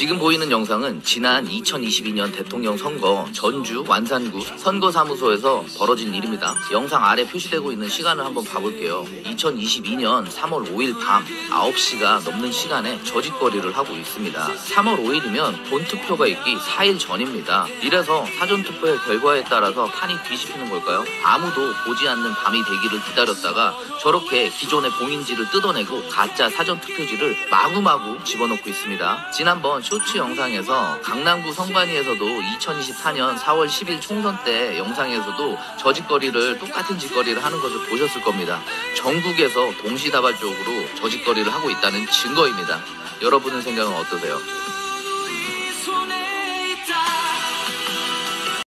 지금 보이는 영상은 지난 2022년 대통령 선거 전주 완산구 선거사무소에서 벌어진 일입니다. 영상 아래 표시되고 있는 시간을 한번 봐볼게요. 2022년 3월 5일 밤 9시가 넘는 시간에 저짓거리를 하고 있습니다. 3월 5일이면 본투표가 있기 4일 전입니다. 이래서 사전투표의 결과에 따라서 판이 뒤집히는 걸까요? 아무도 보지 않는 밤이 되기를 기다렸다가 저렇게 기존의 봉인지를 뜯어내고 가짜 사전투표지를 마구마구 집어넣고 있습니다. 지난번 쇼츠 영상에서 강남구 선관위에서도 2024년 4월 10일 총선 때 영상에서도 저짓거리를 똑같은 짓거리를 하는 것을 보셨을 겁니다. 전국에서 동시다발적으로 저짓거리를 하고 있다는 증거입니다. 여러분의 생각은 어떠세요?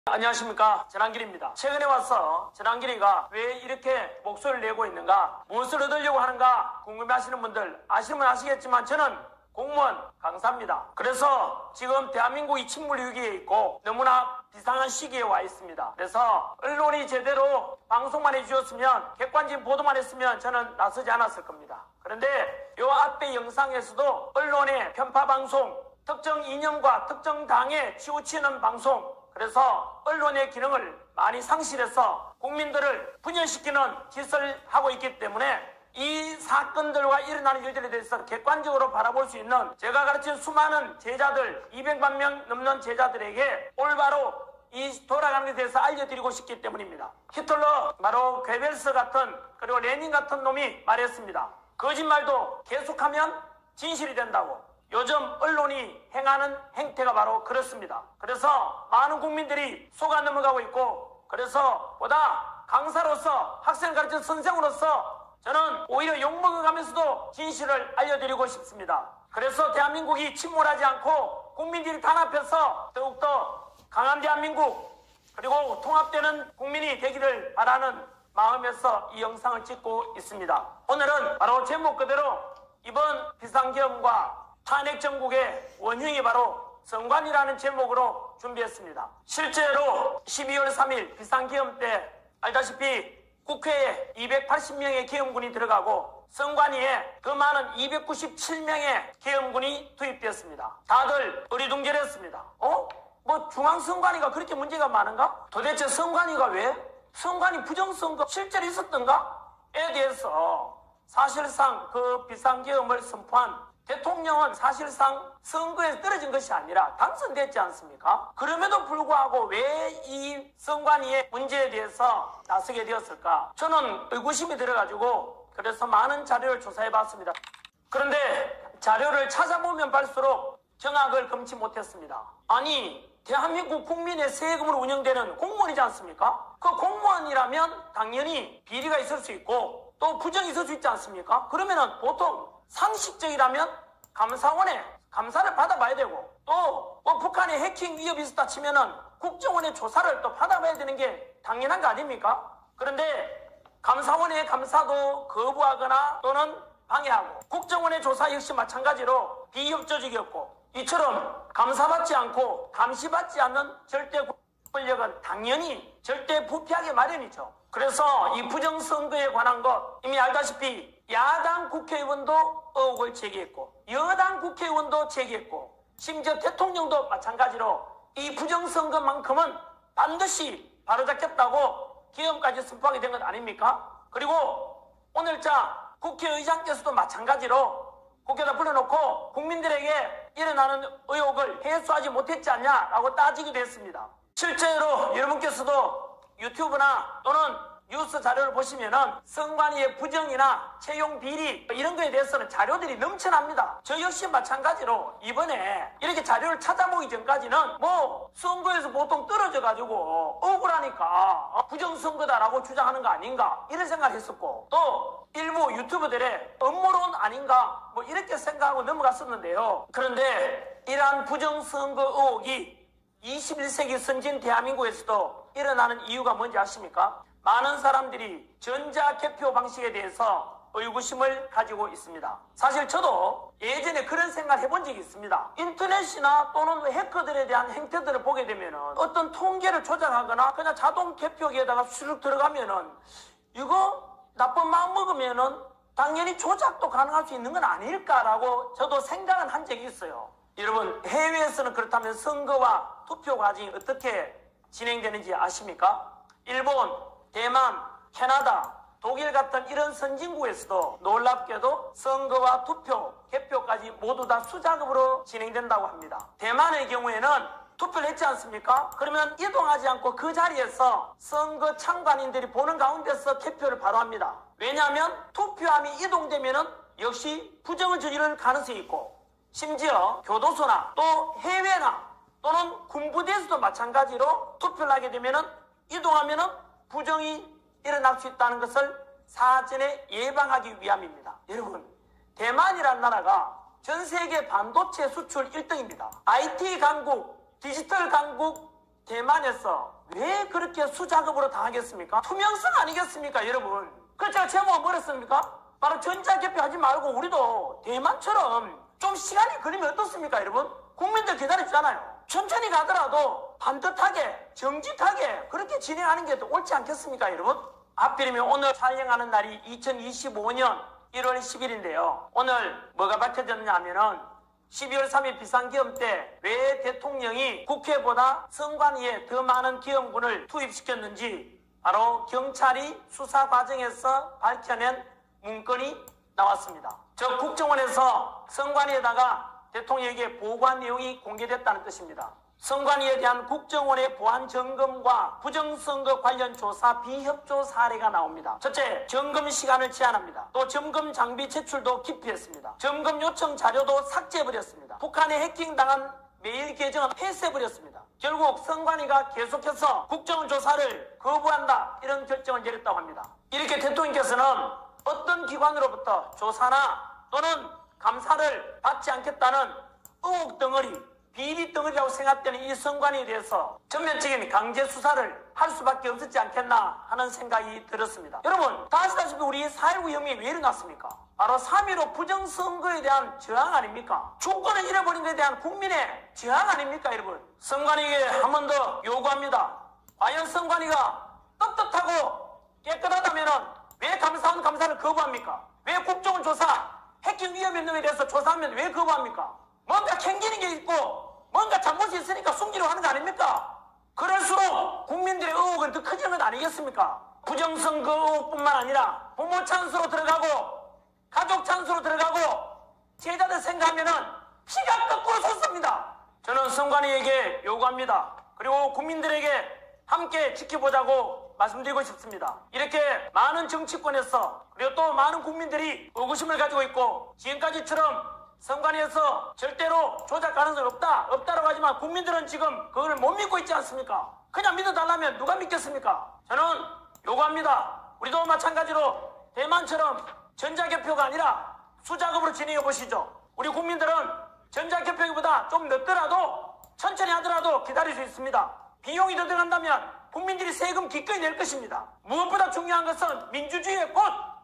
안녕하십니까, 전한길입니다. 최근에 와서 전한길이가 왜 이렇게 목소리를 내고 있는가, 무엇을 얻으려고 하는가 궁금해하시는 분들 아시면 아시겠지만 저는 공무원 강사입니다. 그래서 지금 대한민국이 침몰 위기에 있고 너무나 비상한 시기에 와 있습니다. 그래서 언론이 제대로 방송만 해주셨으면, 객관적인 보도만 했으면 저는 나서지 않았을 겁니다. 그런데 요 앞에 영상에서도 언론의 편파 방송, 특정 이념과 특정 당에 치우치는 방송, 그래서 언론의 기능을 많이 상실해서 국민들을 분열시키는 짓을 하고 있기 때문에 이 사건들과 일어나는 일들에 대해서 객관적으로 바라볼 수 있는, 제가 가르친 수많은 제자들, 200만 명 넘는 제자들에게 올바로 이 돌아가는 것에 대해서 알려드리고 싶기 때문입니다. 히틀러, 바로 괴벨스 같은, 그리고 레닌 같은 놈이 말했습니다. 거짓말도 계속하면 진실이 된다고. 요즘 언론이 행하는 행태가 바로 그렇습니다. 그래서 많은 국민들이 속아 넘어가고 있고, 그래서 보다 강사로서, 학생을 가르치는 선생으로서 저는 오히려 욕먹어가면서도 진실을 알려드리고 싶습니다. 그래서 대한민국이 침몰하지 않고 국민들이 단합해서 더욱더 강한 대한민국, 그리고 통합되는 국민이 되기를 바라는 마음에서 이 영상을 찍고 있습니다. 오늘은 바로 제목 그대로 이번 비상계엄과 탄핵 정국의 원흉이 바로 선관위라는 제목으로 준비했습니다. 실제로 12월 3일 비상계엄 때 알다시피 국회에 280명의 계엄군이 들어가고 선관위에 그 많은 297명의 계엄군이 투입되었습니다. 다들 어리둥절했습니다. 뭐 중앙선관위가 그렇게 문제가 많은가? 도대체 선관위가 왜? 선관위 부정선거 실제로 있었던가?에 대해서 사실상 그 비상계엄을 선포한 대통령은 사실상 선거에서 떨어진 것이 아니라 당선됐지 않습니까? 그럼에도 불구하고 왜 이 선관위의 문제에 대해서 나서게 되었을까? 저는 의구심이 들어가지고 그래서 많은 자료를 조사해봤습니다. 그런데 자료를 찾아보면 볼수록 정확을 금치 못했습니다. 아니, 대한민국 국민의 세금으로 운영되는 공무원이지 않습니까? 그 공무원이라면 당연히 비리가 있을 수 있고 또 부정이 있을 수 있지 않습니까? 그러면은 보통 상식적이라면 감사원에 감사를 받아봐야 되고, 또 뭐 북한의 해킹 위협이 있었다 치면은 국정원의 조사를 또 받아봐야 되는 게 당연한 거 아닙니까? 그런데 감사원의 감사도 거부하거나 또는 방해하고, 국정원의 조사 역시 마찬가지로 비협조적이었고, 이처럼 감사받지 않고 감시받지 않는 절대 권력은 당연히 절대 부패하게 마련이죠. 그래서 이 부정선거에 관한 것 이미 알다시피 야당 국회의원도 의혹을 제기했고 여당 국회의원도 제기했고 심지어 대통령도 마찬가지로 이 부정선거만큼은 반드시 바로잡겠다고 계엄까지 선포하게 된 것 아닙니까? 그리고 오늘자 국회의장께서도 마찬가지로 국회에다 불러놓고 국민들에게 일어나는 의혹을 해소하지 못했지 않냐라고 따지기도 했습니다. 실제로 여러분께서도 유튜브나 또는 뉴스 자료를 보시면은 선관위의 부정이나 채용 비리 이런 거에 대해서는 자료들이 넘쳐납니다. 저 역시 마찬가지로 이번에 이렇게 자료를 찾아보기 전까지는 뭐 선거에서 보통 떨어져 가지고 억울하니까 부정선거다라고 주장하는 거 아닌가 이런 생각을 했었고, 또 일부 유튜버들의 음모론 아닌가 뭐 이렇게 생각하고 넘어갔었는데요. 그런데 이러한 부정선거 의혹이 21세기 선진 대한민국에서도 일어나는 이유가 뭔지 아십니까? 많은 사람들이 전자개표 방식에 대해서 의구심을 가지고 있습니다. 사실 저도 예전에 그런 생각을 해본 적이 있습니다. 인터넷이나 또는 해커들에 대한 행태들을 보게 되면 어떤 통계를 조작하거나 그냥 자동 개표기에다가 수룩 들어가면은 이거 나쁜 마음 먹으면은 당연히 조작도 가능할 수 있는 건 아닐까라고 저도 생각은 한 적이 있어요. 여러분, 해외에서는 그렇다면 선거와 투표 과정이 어떻게 진행되는지 아십니까? 일본, 대만, 캐나다, 독일 같은 이런 선진국에서도 놀랍게도 선거와 투표, 개표까지 모두 다 수작업으로 진행된다고 합니다. 대만의 경우에는 투표를 했지 않습니까? 그러면 이동하지 않고 그 자리에서 선거 참관인들이 보는 가운데서 개표를 바로 합니다. 왜냐하면 투표함이 이동되면은 역시 부정을 저지를 가능성이 있고, 심지어 교도소나 또 해외나 또는 군부대에서도 마찬가지로 투표를 하게 되면은 이동하면은 부정이 일어날 수 있다는 것을 사전에 예방하기 위함입니다. 여러분, 대만이라는 나라가 전 세계 반도체 수출 1등입니다. IT 강국, 디지털 강국 대만에서 왜 그렇게 수작업으로 당하겠습니까? 투명성 아니겠습니까, 여러분? 그래서 제가 제목은 뭐랬습니까? 바로 전자개표 하지 말고 우리도 대만처럼 좀 시간이 걸리면 어떻습니까, 여러분? 국민들 기다리잖아요. 천천히 가더라도 반듯하게, 정직하게 그렇게 진행하는 게 더 옳지 않겠습니까, 여러분? 하필이면 오늘 촬영하는 날이 2025년 1월 10일인데요. 오늘 뭐가 밝혀졌느냐 하면은 12월 3일 비상기험 때 왜 대통령이 국회보다 선관위에 더 많은 기험군을 투입시켰는지 바로 경찰이 수사 과정에서 밝혀낸 문건이 나왔습니다. 저 국정원에서 선관위에다가 대통령에게 보고한 내용이 공개됐다는 뜻입니다. 선관위에 대한 국정원의 보안 점검과 부정선거 관련 조사 비협조 사례가 나옵니다. 첫째, 점검 시간을 제한합니다. 또 점검 장비 제출도 기피했습니다. 점검 요청 자료도 삭제해버렸습니다. 북한에 해킹당한 메일 계정은 폐쇄해버렸습니다. 결국 선관위가 계속해서 국정원 조사를 거부한다, 이런 결정을 내렸다고 합니다. 이렇게 대통령께서는 어떤 기관으로부터 조사나 또는 감사를 받지 않겠다는 의혹 덩어리, 비리 덩어리라고 생각되는 이 선관위에 대해서 전면적인 강제 수사를 할 수밖에 없었지 않겠나 하는 생각이 들었습니다. 여러분, 다 아시다시피 우리 4.19 혁명이 왜 일어났습니까? 바로 3.15 부정선거에 대한 저항 아닙니까? 주권을 잃어버린 것에 대한 국민의 저항 아닙니까, 여러분? 선관위에게 한 번 더 요구합니다. 과연 선관위가 떳떳하고 깨끗하다면 왜 감사원 감사를 거부합니까? 왜 국정원 조사, 해킹 위험 있는 것에 대해서 조사하면 왜 거부합니까? 뭔가 캥기는 게 있고 뭔가 잘못이 있으니까 숨기려고 하는 거 아닙니까? 그럴수록 국민들의 의혹은 더 커지는 것 아니겠습니까? 부정선거 의혹뿐만 아니라 부모 찬스로 들어가고 가족 찬스로 들어가고 제자들 생각하면은 피가 거꾸로 솟습니다. 저는 선관위에게 요구합니다. 그리고 국민들에게 함께 지켜보자고 말씀드리고 싶습니다. 이렇게 많은 정치권에서 그리고 또 많은 국민들이 의구심을 가지고 있고 지금까지처럼 선관위에서 절대로 조작 가능성이 없다라고 하지만 국민들은 지금 그걸 못 믿고 있지 않습니까? 그냥 믿어달라면 누가 믿겠습니까? 저는 요구합니다. 우리도 마찬가지로 대만처럼 전자개표가 아니라 수작업으로 진행해 보시죠. 우리 국민들은 전자개표보다 좀 늦더라도 천천히 하더라도 기다릴 수 있습니다. 비용이 더 들어간다면 국민들이 세금 기꺼이 낼 것입니다. 무엇보다 중요한 것은 민주주의의 꽃,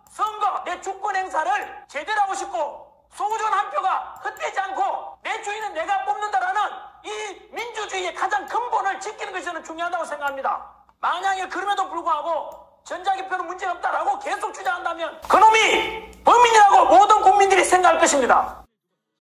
선거, 내 주권 행사를 제대로 하고 싶고 소중한 한 표가 헛되지 않고 내 주인은 내가 뽑는다라는 이 민주주의의 가장 근본을 지키는 것이 저는 중요하다고 생각합니다. 만약에 그럼에도 불구하고 전자개표는 문제가 없다라고 계속 주장한다면 그놈이 범인이라고 모든 국민들이 생각할 것입니다.